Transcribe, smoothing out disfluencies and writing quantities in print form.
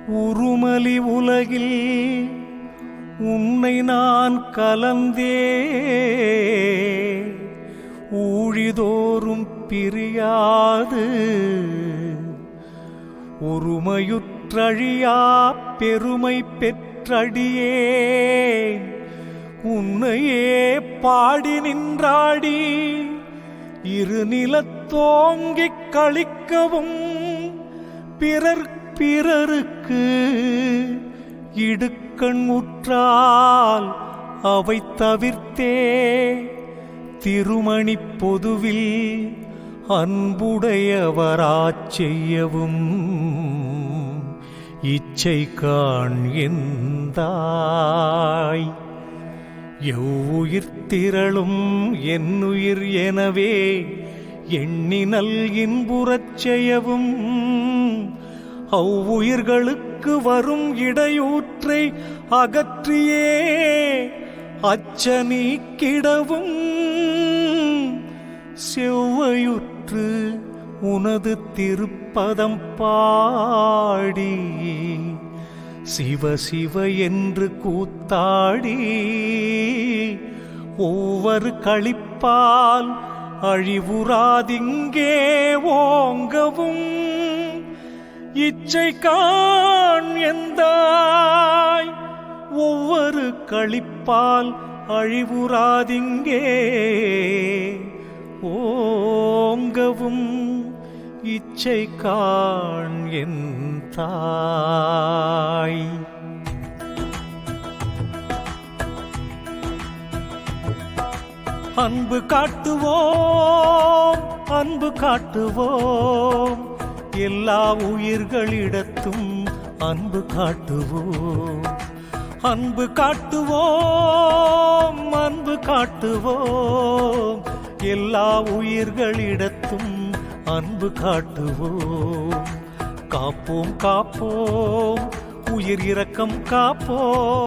உருமலி உலகில் உன்னை நான் கலந்தே ஊழிதோறும் பிரியாது ஒருமையுற்றழியா பெருமை பெற்றடியே உன்னையே பாடி நின்றாடி இருநிலத்தோங்கிக் களிக்கவும் பிறருக்கு இடுக்கண் உற்றால் அவை தவிர்த்தே திருமணி பொதுவில் அன்புடையவராச் செய்யவும் இச்சை காண் எந்தாய் எவ்வுயிர் திரளும் என்னுயிர் எனவே எண்ணினல் இன்புறச் செய்யவும் அவ்வுயிர்களுக்கு வரும் இடையூற்றை அகற்றியே அச்ச நீக்கிடவும் செவ்வையுற்று உனது திருப்பதம் பாடி சிவ சிவ என்று கூத்தாடி ஒவ்வொரு களிப்பால் அழிவுறாதிங்கே ஓங்கவும் இச்சை காண் எந்தாய் ஒவ்வொரு களிப்பால் அழிவுறாதிங்கே ஓங்கவும் இச்சை காண் என் தாய். அன்பு காட்டுவோம் அன்பு காட்டுவோம் எல்லா உயிர்களிடத்தும் அன்பு காட்டுவோம் அன்பு காட்டுவோம் அன்பு காட்டுவோம் எல்லா உயிர்களிடத்தும் அன்பு காட்டுவோம் காப்போம் காப்போம் உயிர் இரக்கம் காப்போம்.